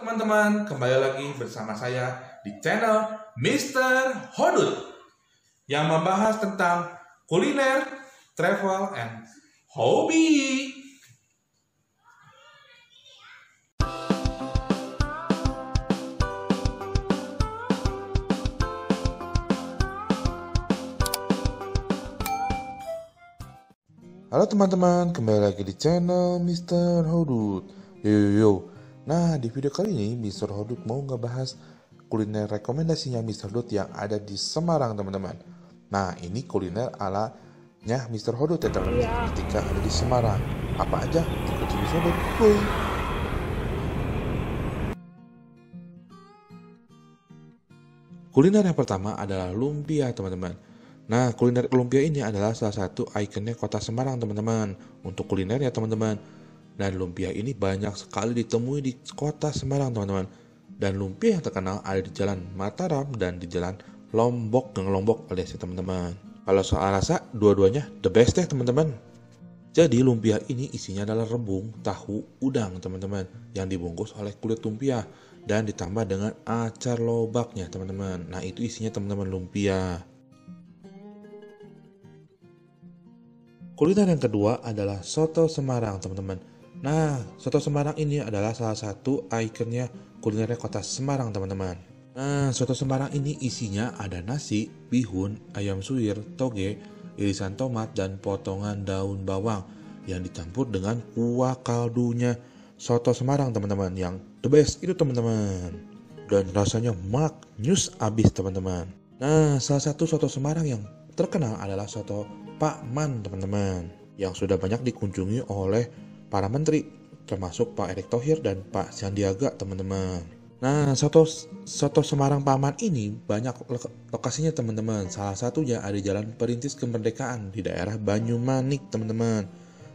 teman-teman, kembali lagi bersama saya di channel Mr. Hodut yang membahas tentang kuliner, travel, and hobi. Halo teman-teman, kembali lagi di channel Mr. Hodut. Yo. Nah, di video kali ini Mr. Hodut mau ngebahas kuliner rekomendasinya Mr. Hodut yang ada di Semarang, teman-teman. Nah, ini kuliner alanya Mr. Hodut ya, teman-teman, ketika ada di Semarang. Apa aja? Ikuti Mr. Hodut. Boy. Kuliner yang pertama adalah lumpia, teman-teman. Nah, kuliner lumpia ini adalah salah satu ikonnya kota Semarang, teman-teman. Untuk kulinernya, teman-teman. Dan lumpia ini banyak sekali ditemui di kota Semarang, teman-teman. Dan lumpia yang terkenal ada di Jalan Mataram dan di Jalan Lombok, alias teman-teman. Kalau soal rasa, dua-duanya the best ya, teman-teman. Jadi lumpia ini isinya adalah rebung, tahu, udang, teman-teman, yang dibungkus oleh kulit lumpia dan ditambah dengan acar lobaknya, teman-teman. Nah, itu isinya, teman-teman, lumpia. Kuliner yang kedua adalah soto Semarang, teman-teman. Nah, soto Semarang ini adalah salah satu ikonnya kulinernya kota Semarang, teman-teman. Nah, soto Semarang ini isinya ada nasi, bihun, ayam suwir, toge, irisan tomat, dan potongan daun bawang yang dicampur dengan kuah kaldunya soto Semarang, teman-teman, yang the best itu, teman-teman. Dan rasanya maknyus abis, teman-teman. Nah, salah satu soto Semarang yang terkenal adalah soto Pak Man, teman-teman, yang sudah banyak dikunjungi oleh para menteri, termasuk Pak Erick Thohir dan Pak Sandiaga, teman-teman. Nah, soto Semarang Pak Man ini banyak lokasinya, teman-teman. Salah satunya ada di Jalan Perintis Kemerdekaan di daerah Banyumanik, teman-teman.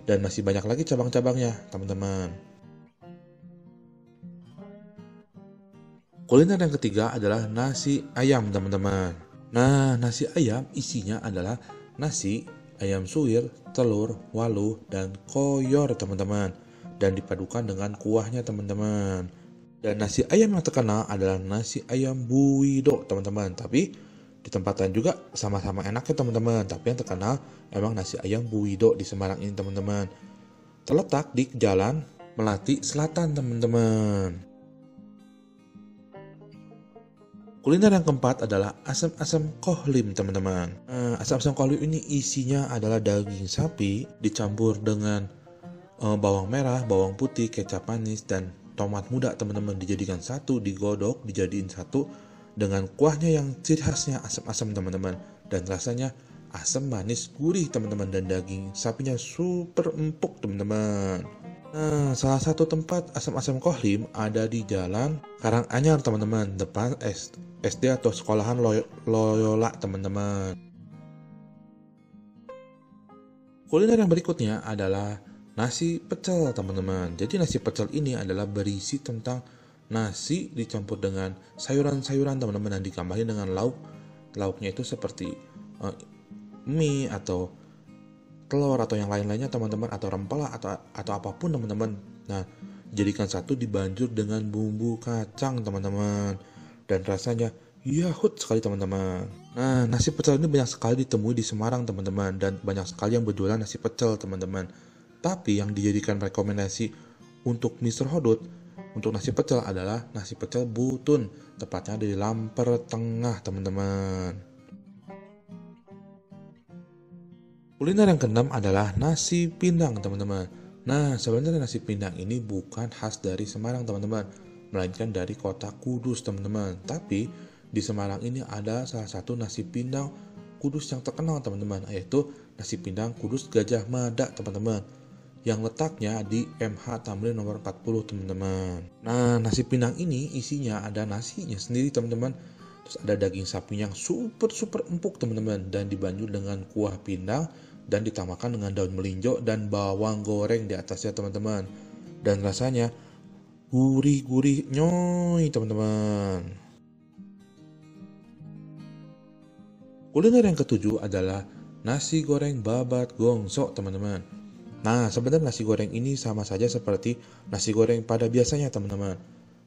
Dan masih banyak lagi cabang-cabangnya, teman-teman. Kuliner yang ketiga adalah nasi ayam, teman-teman. Nah, nasi ayam isinya adalah nasi, ayam suwir, telur, waluh, dan koyor, teman-teman. Dan dipadukan dengan kuahnya, teman-teman. Dan nasi ayam yang terkenal adalah nasi ayam buwido, teman-teman. Tapi di tempat lain juga sama-sama enaknya, teman-teman. Tapi yang terkenal emang nasi ayam buwido di Semarang ini, teman-teman. Terletak di Jalan Melati Selatan, teman-teman. Kuliner yang keempat adalah asam-asam kohlim, teman-teman. Asam-asam kohlim ini isinya adalah daging sapi dicampur dengan bawang merah, bawang putih, kecap manis, dan tomat muda, teman-teman. Dijadikan satu, digodok, dijadiin satu dengan kuahnya yang ciri khasnya asam-asam, teman-teman. Dan rasanya asam, manis, gurih, teman-teman. Dan daging sapinya super empuk, teman-teman. Nah, salah satu tempat asam-asam kohlim ada di Jalan Karanganyar, teman-teman, depan SD atau sekolahan Loyola, teman-teman. Kuliner yang berikutnya adalah nasi pecel, teman-teman. Jadi nasi pecel ini adalah berisi tentang nasi dicampur dengan sayuran-sayuran, teman-teman, dan ditambahin dengan lauknya itu seperti mie atau telur atau yang lain-lainnya, teman-teman, atau rempah atau apapun, teman-teman. Nah, jadikan satu dibanjur dengan bumbu kacang, teman-teman, dan rasanya yahut sekali, teman-teman. Nah, nasi pecel ini banyak sekali ditemui di Semarang, teman-teman, dan banyak sekali yang berjualan nasi pecel, teman-teman. Tapi yang dijadikan rekomendasi untuk Mr. Hodut untuk nasi pecel adalah nasi pecel Butun, tepatnya di Lamper Tengah, teman-teman. Kuliner yang keenam adalah nasi pindang, teman-teman. Nah, sebenarnya nasi pindang ini bukan khas dari Semarang, teman-teman, melainkan dari kota Kudus, teman-teman. Tapi di Semarang ini ada salah satu nasi pindang Kudus yang terkenal, teman-teman, yaitu nasi pindang Kudus Gajah Mada, teman-teman, yang letaknya di MH Tamrin nomor 40, teman-teman. Nah, nasi pindang ini isinya ada nasinya sendiri, teman-teman. Terus ada daging sapi yang super empuk, teman-teman, dan dibanjur dengan kuah pindang dan ditambahkan dengan daun melinjo dan bawang goreng di atasnya, teman-teman. Dan rasanya gurih-gurih nyoy, teman-teman. Kuliner yang ketujuh adalah nasi goreng babat gongso, teman-teman. Nah, sebenarnya nasi goreng ini sama saja seperti nasi goreng pada biasanya, teman-teman.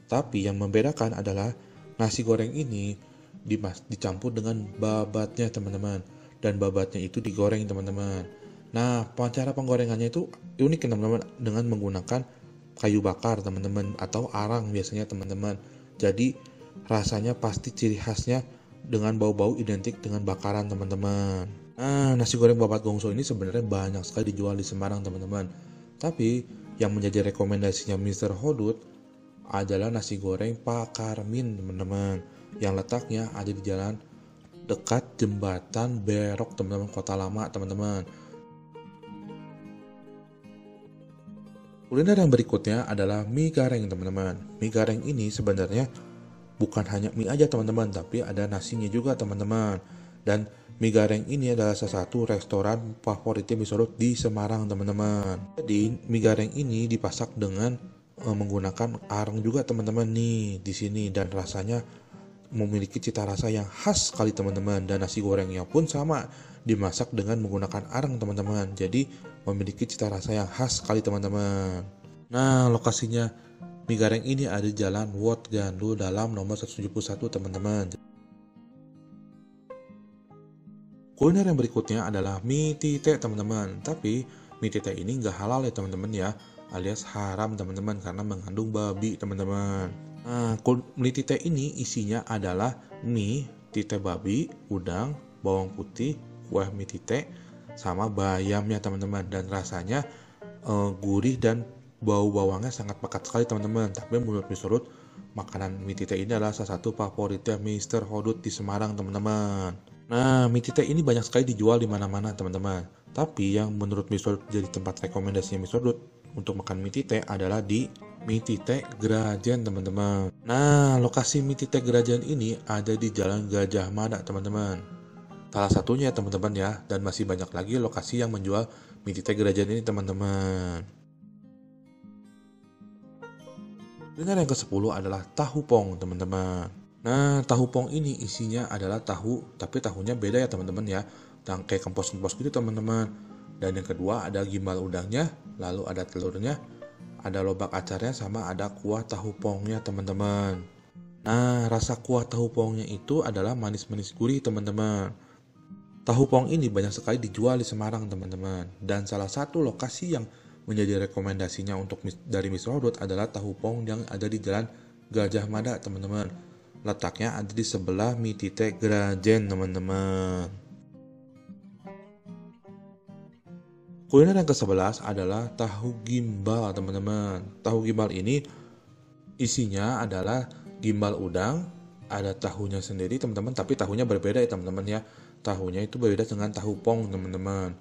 Tapi yang membedakan adalah nasi goreng ini dicampur dengan babatnya teman-teman. Dan babatnya itu digoreng teman-teman. Nah, cara penggorengannya itu unik teman-teman, dengan menggunakan kayu bakar teman-teman, atau arang biasanya teman-teman. Jadi rasanya pasti ciri khasnya dengan bau-bau identik dengan bakaran teman-teman. Nah, nasi goreng babat gongso ini sebenarnya banyak sekali dijual di Semarang teman-teman. Tapi yang menjadi rekomendasinya Mr. Hodut adalah nasi goreng Pak Karmin teman-teman, yang letaknya ada di jalan dekat jembatan Berok teman-teman, Kota Lama teman-teman. Kuliner yang berikutnya adalah mie gareng teman-teman. Mie gareng ini sebenarnya bukan hanya mie aja teman-teman, tapi ada nasinya juga teman-teman. Dan mie gareng ini adalah salah satu restoran favoritnya mie sodok di Semarang teman-teman. Jadi mie gareng ini dipasak dengan menggunakan arang juga teman-teman nih di sini, dan rasanya memiliki cita rasa yang khas sekali teman-teman. Dan nasi gorengnya pun sama, dimasak dengan menggunakan arang teman-teman, jadi memiliki cita rasa yang khas sekali teman-teman. Nah, lokasinya mie gareng ini ada di Jalan Wot Gandu dalam nomor 171 teman-teman. Kuliner yang berikutnya adalah mie tite teman-teman. Tapi mie tite ini nggak halal ya teman-teman ya, alias haram teman-teman, karena mengandung babi teman-teman. Nah, mie tite ini isinya adalah mie, tite babi, udang, bawang putih, kuah mie tite, sama bayamnya teman-teman. Dan rasanya gurih dan bau bawangnya sangat pekat sekali teman-teman. Tapi menurut Mr. Hodut, makanan mie tite ini adalah salah satu favoritnya Mr. Hodut di Semarang teman-teman. Nah, mie tite ini banyak sekali dijual di mana-mana teman-teman. Tapi yang menurut Mr. Hodut jadi tempat rekomendasinya Mr. Hodut untuk makan mie tite adalah di Mie Tite Grajen teman-teman. Nah, lokasi Mie Tite Grajen ini ada di Jalan Gajah Mada teman-teman. Salah satunya teman-teman ya, dan masih banyak lagi lokasi yang menjual Mie Tite Grajen ini teman-teman. Kuliner yang ke-10 adalah tahu pong teman-teman. Nah, tahu pong ini isinya adalah tahu, tapi tahunya beda ya teman-teman ya, kayak kempos-kempos gitu teman-teman. Dan yang kedua ada gimbal udangnya, lalu ada telurnya, ada lobak acarnya, sama ada kuah tahu pongnya teman-teman. Nah, rasa kuah tahu pongnya itu adalah manis-manis gurih teman-teman. Tahu pong ini banyak sekali dijual di Semarang teman-teman. Dan salah satu lokasi yang menjadi rekomendasinya untuk dari Mr. Hodut adalah tahu pong yang ada di Jalan Gajah Mada teman-teman. Letaknya ada di sebelah Mie Tite Grajen teman-teman. Kuliner yang ke-11 adalah tahu gimbal teman-teman. Tahu gimbal ini isinya adalah gimbal udang, ada tahunya sendiri teman-teman, tapi tahunya berbeda ya teman-teman ya. Tahunya itu berbeda dengan tahu pong teman-teman.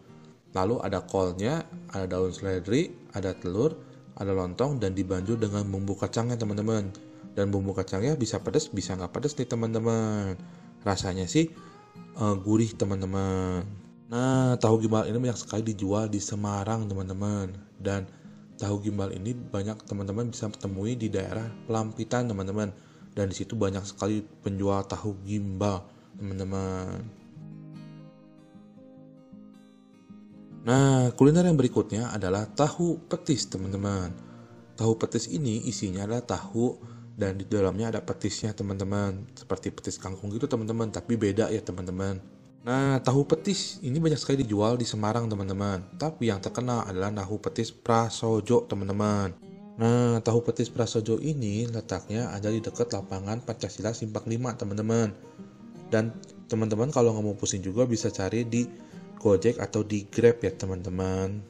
Lalu ada kolnya, ada daun seledri, ada telur, ada lontong, dan dibanjur dengan bumbu kacangnya teman-teman. Dan bumbu kacangnya bisa pedas, bisa nggak pedas nih teman-teman. Rasanya sih gurih teman-teman. Nah, tahu gimbal ini banyak sekali dijual di Semarang teman-teman. Dan tahu gimbal ini banyak teman-teman bisa temui di daerah Pelampitan teman-teman. Dan di situ banyak sekali penjual tahu gimbal teman-teman. Nah, kuliner yang berikutnya adalah tahu petis teman-teman. Tahu petis ini isinya adalah tahu dan di dalamnya ada petisnya teman-teman. Seperti petis kangkung gitu teman-teman, tapi beda ya teman-teman. Nah, tahu petis ini banyak sekali dijual di Semarang teman-teman. Tapi yang terkenal adalah tahu petis Prasojo teman-teman. Nah, tahu petis Prasojo ini letaknya ada di dekat lapangan Pancasila Simpang 5 teman-teman. Dan teman-teman kalau nggak mau pusing juga bisa cari di Gojek atau di Grab ya teman-teman.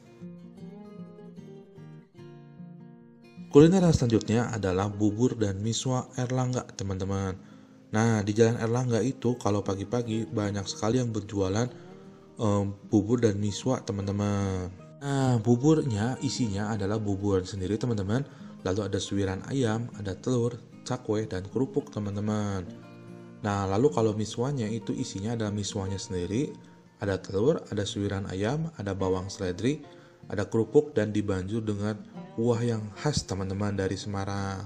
Kuliner yang selanjutnya adalah bubur dan miswa Erlangga teman-teman. Nah, di Jalan Erlangga itu kalau pagi-pagi banyak sekali yang berjualan bubur dan miswa teman-teman. Nah, buburnya isinya adalah bubur sendiri teman-teman. Lalu ada suiran ayam, ada telur, cakwe, dan kerupuk teman-teman. Nah, lalu kalau miswanya itu isinya adalah miswanya sendiri, ada telur, ada suiran ayam, ada bawang seledri, ada kerupuk, dan dibanjur dengan kuah yang khas teman-teman dari Semarang.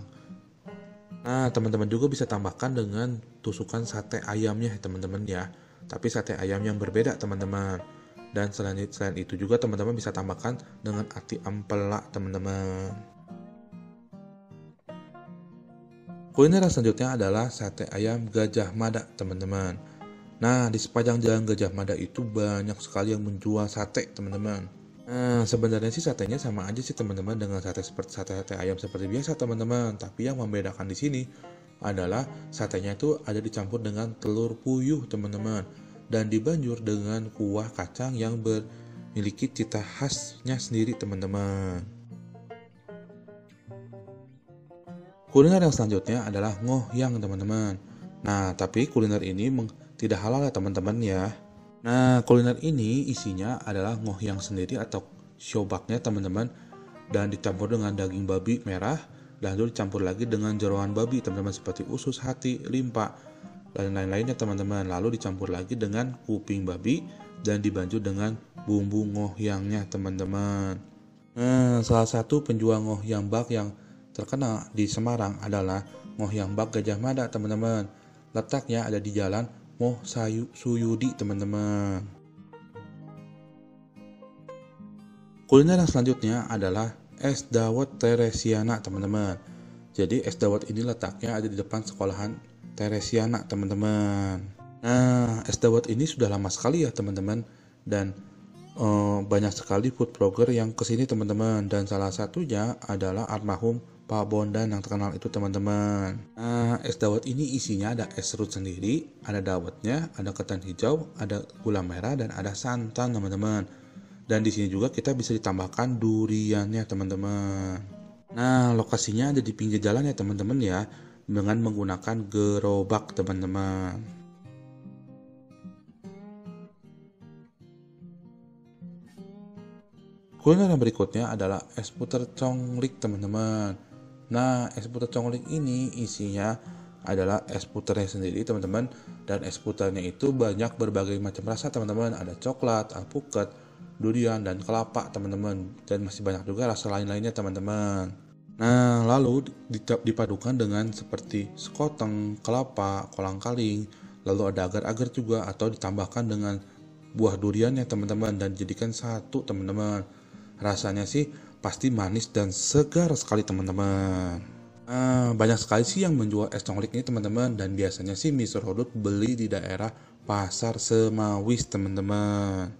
Nah, teman-teman juga bisa tambahkan dengan tusukan sate ayamnya teman-teman ya. Tapi sate ayam yang berbeda teman-teman. Dan selain itu juga teman-teman bisa tambahkan dengan ati ampela teman-teman. Kuliner yang selanjutnya adalah sate ayam Gajah Mada, teman-teman. Nah, di sepanjang jalan Gajah Mada itu banyak sekali yang menjual sate, teman-teman. Nah, sebenarnya sih satenya sama aja sih, teman-teman, dengan sate ayam seperti biasa, teman-teman. Tapi yang membedakan di sini adalah satenya itu ada dicampur dengan telur puyuh, teman-teman, dan dibanjur dengan kuah kacang yang memiliki cita khasnya sendiri, teman-teman. Kuliner yang selanjutnya adalah ngohyang, teman-teman. Nah, tapi kuliner ini tidak halal ya, teman-teman ya. Nah, kuliner ini isinya adalah ngohyang sendiri atau syobaknya, teman-teman, dan dicampur dengan daging babi merah, lalu dicampur lagi dengan jeroan babi, teman-teman, seperti usus, hati, limpa, dan lain-lainnya, teman-teman. Lalu dicampur lagi dengan kuping babi dan dibanjur dengan bumbu ngohyangnya, teman-teman. Nah, salah satu penjual ngohyang bak yang terkenal di Semarang adalah ngohyang bak Gajah Mada, teman-teman. Letaknya ada di Jalan Moh Suyudi, teman-teman. Kuliner yang selanjutnya adalah es dawet Teresiana, teman-teman. Jadi es dawet ini letaknya ada di depan sekolahan Teresiana, teman-teman. Nah, es dawet ini sudah lama sekali ya, teman-teman, dan banyak sekali food blogger yang kesini, teman-teman, dan salah satunya adalah almarhum Pak Bondan yang terkenal itu, teman-teman. Nah, es dawet ini isinya ada es serut sendiri, ada dawetnya, ada ketan hijau, ada gula merah, dan ada santan, teman-teman. Dan di sini juga kita bisa ditambahkan duriannya, teman-teman. Nah, lokasinya ada di pinggir jalan ya, teman-teman ya, dengan menggunakan gerobak, teman-teman. Kuliner yang berikutnya adalah es puter conglik, teman-teman. Nah, es puter conglik ini isinya adalah es puternya sendiri, teman-teman. Dan es puternya itu banyak berbagai macam rasa, teman-teman. Ada coklat, alpukat, durian, dan kelapa, teman-teman. Dan masih banyak juga rasa lain-lainnya, teman-teman. Nah, lalu dipadukan dengan seperti sekoteng, kelapa, kolang-kaling. Lalu ada agar-agar juga, atau ditambahkan dengan buah duriannya, teman-teman. Dan dijadikan satu, teman-teman. Rasanya sih pasti manis dan segar sekali, teman-teman. Banyak sekali sih yang menjual es conglik ini, teman-teman, dan biasanya sih Mr. Hodut beli di daerah Pasar Semawis, teman-teman.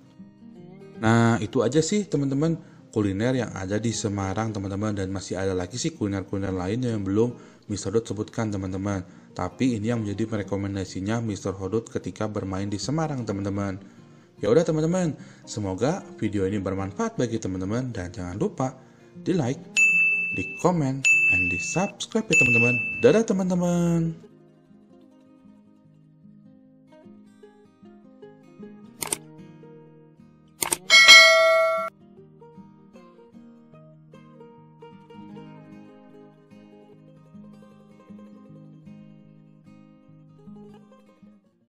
Nah, itu aja sih, teman-teman, kuliner yang ada di Semarang, teman-teman, dan masih ada lagi sih kuliner-kuliner lain yang belum Mr. Hodut sebutkan, teman-teman. Tapi ini yang menjadi rekomendasinya Mr. Hodut ketika bermain di Semarang, teman-teman. Ya udah, teman-teman, semoga video ini bermanfaat bagi teman-teman, dan jangan lupa di like, di komen, dan di subscribe ya, teman-teman. Dadah, teman-teman.